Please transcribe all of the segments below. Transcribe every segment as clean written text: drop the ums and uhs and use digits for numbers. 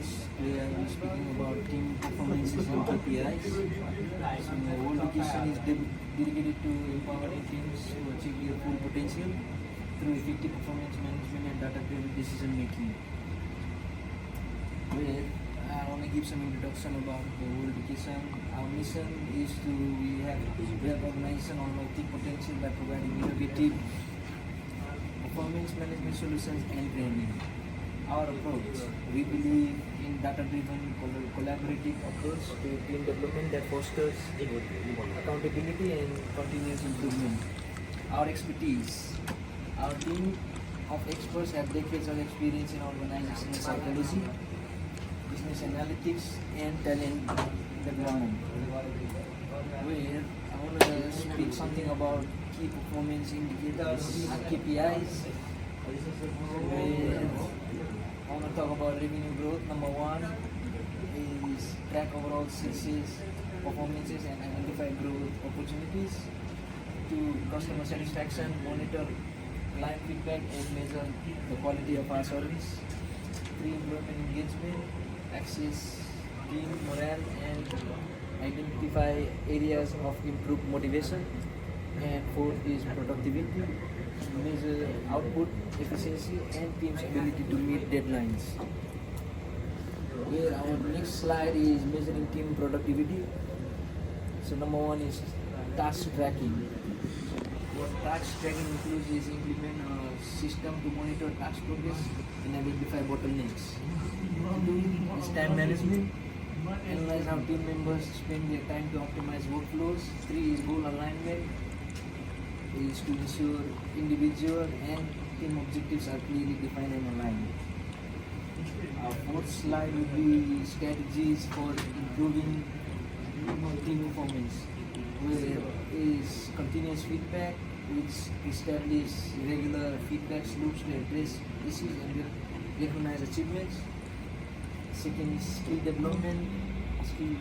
guys. Today I will be speaking about team performances and KPIs. So my whole education is dedicated to empowering teams to achieve their full potential through effective performance management and data-driven decision making. Where I want to give some introduction about the whole education. Our mission is to we have organization on team potential by providing innovative performance management solutions and training. Our approach, we believe in data-driven collaborative approach to team development that fosters accountability and continuous improvement. Our expertise, our team of experts have decades of experience in organizational psychology, business analytics, and talent development. Where I want to speak something about key performance indicators, KPIs. Where I want to talk about revenue growth. Number one is track overall success, performances, and identify growth opportunities. Two, customer satisfaction, monitor client feedback and measure the quality of our service. Three, employment engagement, access team morale and identify areas of improved motivation. And fourth is productivity, measure output, efficiency, and team's ability to meet deadlines. Where our next slide is measuring team productivity. So number one is task tracking. What task tracking includes is implement a system to monitor task progress and identify bottlenecks. Two is time management. Analyze how team members spend their time to optimize workflows. Three is goal alignment. Is to ensure individual and team objectives are clearly defined and aligned. Our fourth slide would be strategies for improving team performance, where is continuous feedback, which establish regular feedback loops to address issues and recognize achievements. Second is skill development, to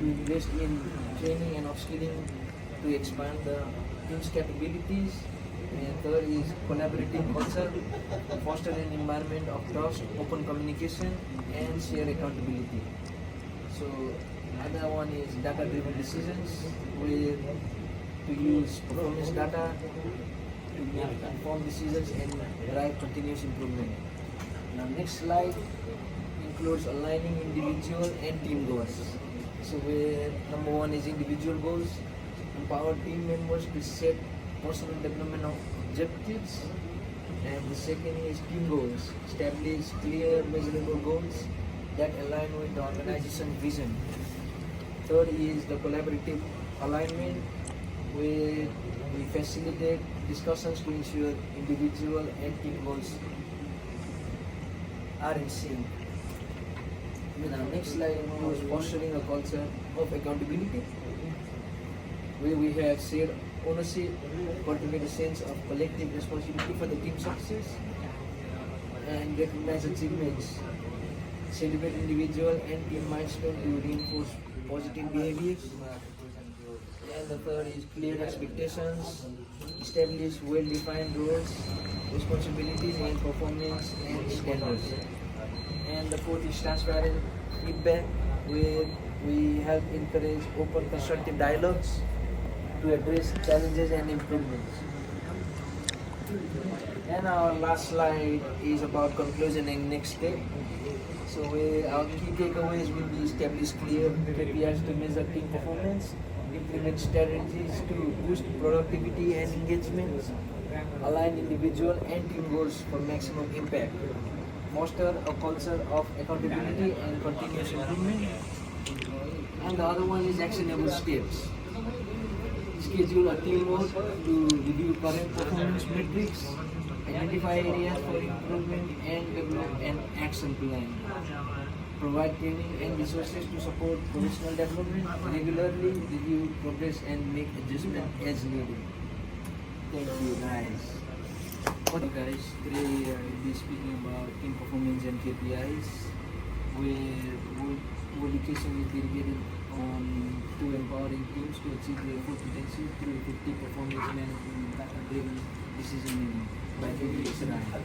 invest in training and upskilling to expand the team's capabilities. And third is collaborative culture, foster an environment of trust, open communication, and share accountability. So other one is data-driven decisions, where to use performance data to make informed decisions and drive continuous improvement. Now next slide includes aligning individual and team goals. So where number one is individual goals, empower team members to set personal development objectives. And the second is team goals, establish clear measurable goals that align with the organization vision. Third is the collaborative alignment, where we facilitate discussions to ensure individual and team goals are in sync. Then our next slide includes fostering a culture of accountability, where we have shared ownership, cultivate a sense of collective responsibility for the team success, and recognize achievements, celebrate individual and team milestones to reinforce positive behaviors. And the third is clear expectations, establish well-defined roles, responsibilities, and performance and standards. And the fourth is transparent feedback, where we help encourage open constructive dialogues to address challenges and improvements. And our last slide is about conclusion and next step. So our key takeaways will be establish clear KPIs to measure team performance, implement strategies to boost productivity and engagement, align individual and team goals for maximum impact, foster a culture of accountability and continuous improvement. And the other one is actionable steps. Schedule a team work to review current performance metrics, identify areas for improvement, and develop an action plan. Provide training and resources to support professional development, regularly review progress and make adjustments as needed. Thank you guys. Okay guys, today I will be speaking about team performance and KPIs, where education is dedicated on to empowering teams to achieve their full potential through effective performance management, data-driven decision making by KPIs.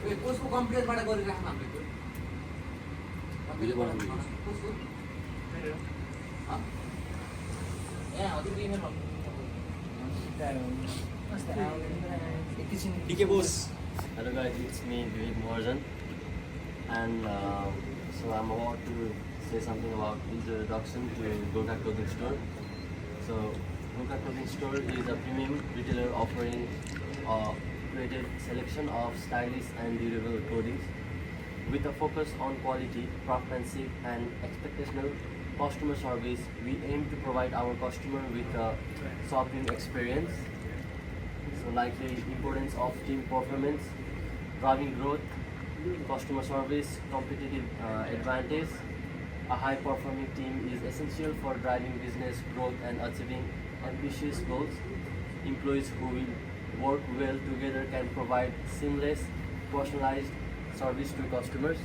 Video बना दी DK boss. Hello guys, it's me Vivek Moharjan, and so I'm about to say something about introduction to Gorkha Clothing Store. So Gorkha Clothing Store is a premium retailer offering a curated selection of stylish and durable clothing with a focus on quality, craftsmanship, and expectational customer service. We aim to provide our customer with a shopping experience. So like the importance of team performance, driving growth, customer service, competitive advantage. A high-performing team is essential for driving business growth and achieving ambitious goals. Employees who will work well together can provide seamless, personalized service to customers,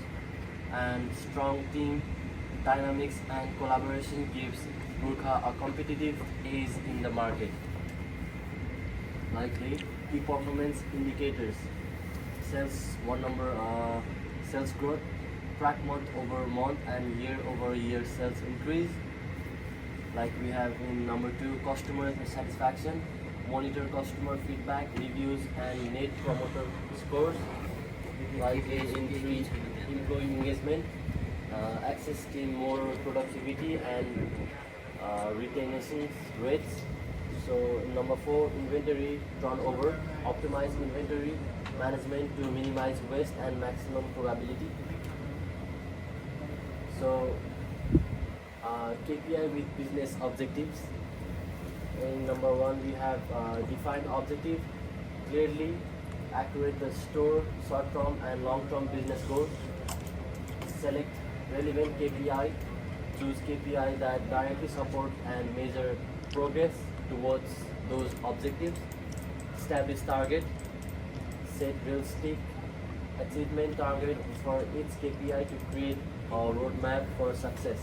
and strong team dynamics and collaboration gives Gorkha a competitive edge in the market. Likely key performance indicators: sales sales growth, track month over month and year over year sales increase. Like we have in number 2, customer satisfaction, monitor customer feedback, reviews and net promoter scores. Likely in 3, employee engagement, access team more productivity and retention rates. So number 4, inventory turnover, optimize inventory management to minimize waste and maximum probability. So KPI with business objectives. In number 1, we have defined objective, clearly accurate the store short-term and long-term business goals. Select relevant KPI, choose KPI that directly support and measure progress towards those objectives. Establish target, set realistic achievement target for each KPI to create a roadmap for success.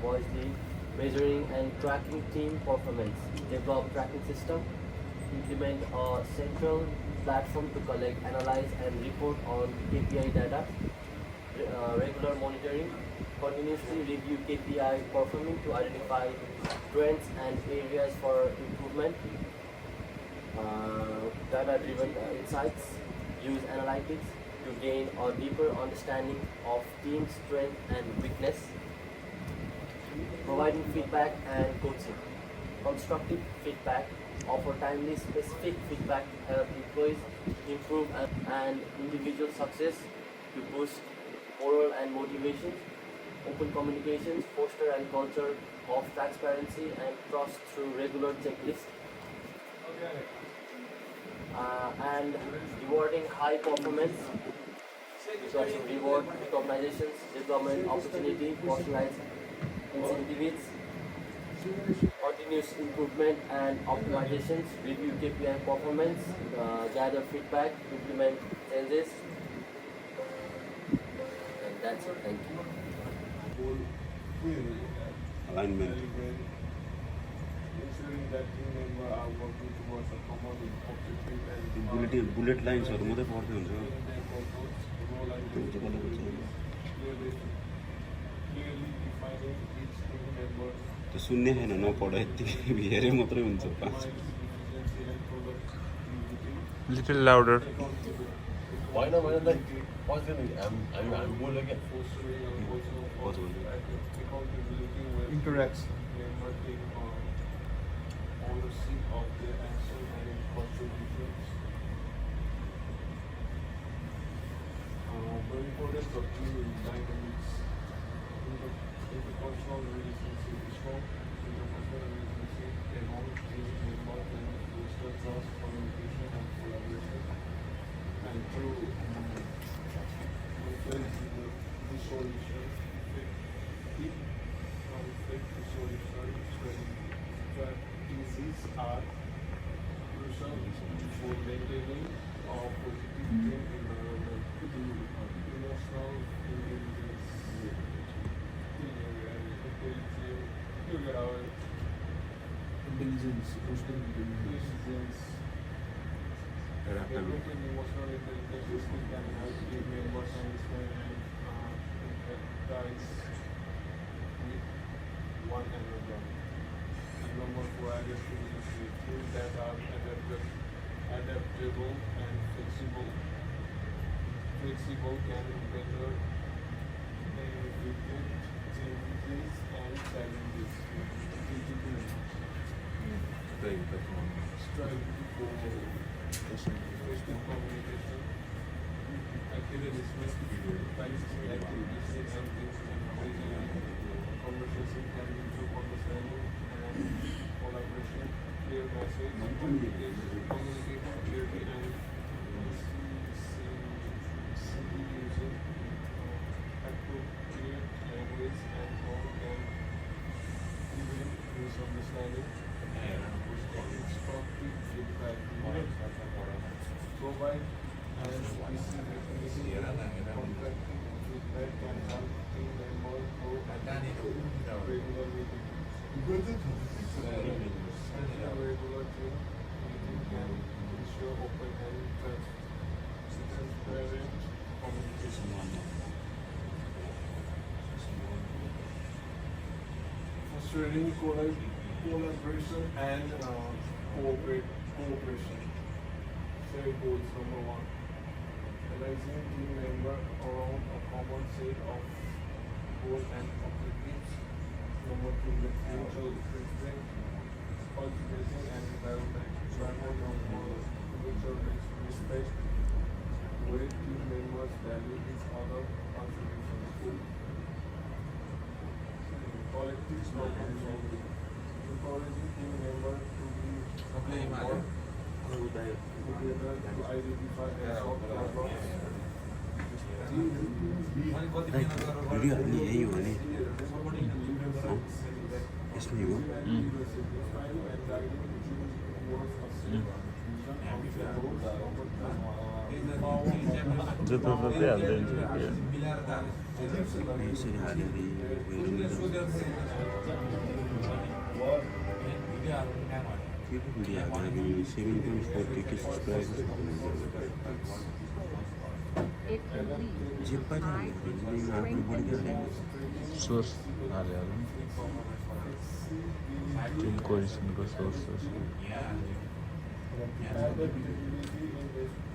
Wisely measuring and tracking team performance. Develop tracking system. Implement a central platform to collect, analyze and report on KPI data. Regular monitoring. Continuously review KPI performing to identify trends and areas for improvement. Data-driven insights. Use analytics to gain a deeper understanding of team strength and weakness. Providing feedback and coaching. Constructive feedback. Offer timely, specific feedback to help employees improve and individual success to boost morale and motivation. Open communications, foster a culture of transparency and trust through regular checklists. And rewarding high performance because of reward, recognitions, development opportunity, personalized incentives, continuous improvement and optimizations, review KPI performance, gather feedback, implement changes, and that's it. Thank you. Alignment. Ensuring that team members are working towards a common objective and bullet लाइन्सहरू मात्रै पढ्दै हुन्छ their purpose, role and responsibilities, clearly defining each team member's त्यो सुन्ने छैन नपढ यत्तिकै हेरे मात्रै हुन्छ 5 efficiency and productivity. Little louder. Why not? I'm good again. Fostering a culture of Possible. accountability where Interacts. members take ownership of their action and contributions. The importance of team dynamics. Interpersonal relationship is strong. Interpersonal relationship among team members and foster trust, communication, and collaboration. And through resolution, deep conflict resolution strategies are crucial for maintaining a positive team environment. Emotional intelligence. Intelligence, emotional intelligence. Developing emotional intelligence can help team members understand empathize with one another. And number 4, adaptability. Teams that are adaptable and flexible can better navigate changes and challenges. Strive for effective communication, active listening, practicing activities and things encouraging conversation can lead to understanding and collaboration, clear message, communicate clearly and simply using appropriate language and tone can prevent misunderstanding. Constructive feedback. Provide and receive constructive feedback can help team members grow regular meetings. A regular team meeting can ensure open and transparent communication. Fostering collaboration and cooperation. Share goals. Number 1. Organizing team members around a common set of goals and objectives. Number 2. Mutual respect, cultivating and environment. Mutual respect, where team members value each other's contributions. Collective problem solving. Encouraging team members to be work together to identify and solve problems. Video हाल्ने यही हो भने यसमै हो यसरी हालेर के को भिडियो हाल्दाखेरि 7.4 के सब्सक्राइबर्स जे पनि हाल्दाखेरि आफ्नो बढिहाल्यो सोर्स हाल्यो टिम कोरिसनको source Adaptability in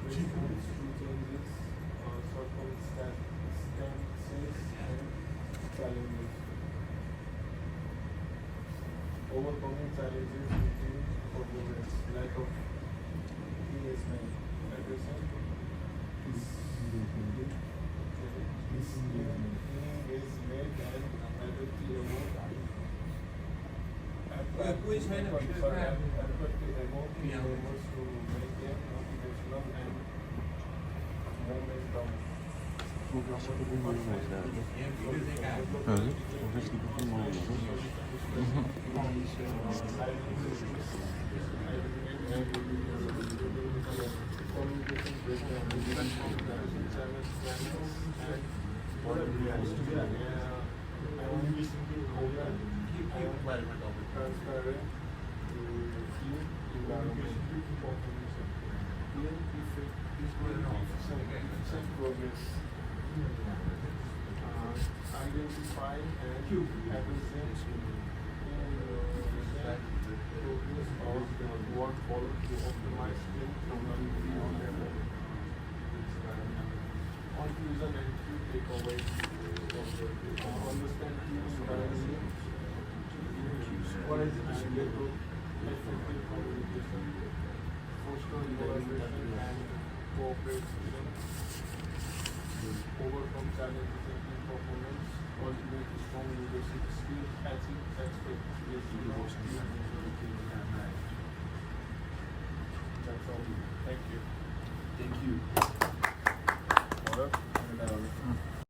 response to changes, circumstances and challenges. Overcoming challenges within performance, lack of engagement, aggression, disengagement and apathy among members to maintain motivational and momentum. Transparent efficient progress. Identify and appreciate progress of work followed to optimize team productivity on level. Conclusion and key takeaways. Understand team strategy. Supervise and get to effective communication. Foster collaboration and cooperation. Overcome challenges and team performance. Cultivate strong leadership skills. Achieve expectations of team. That's all. Thank you. Thank you.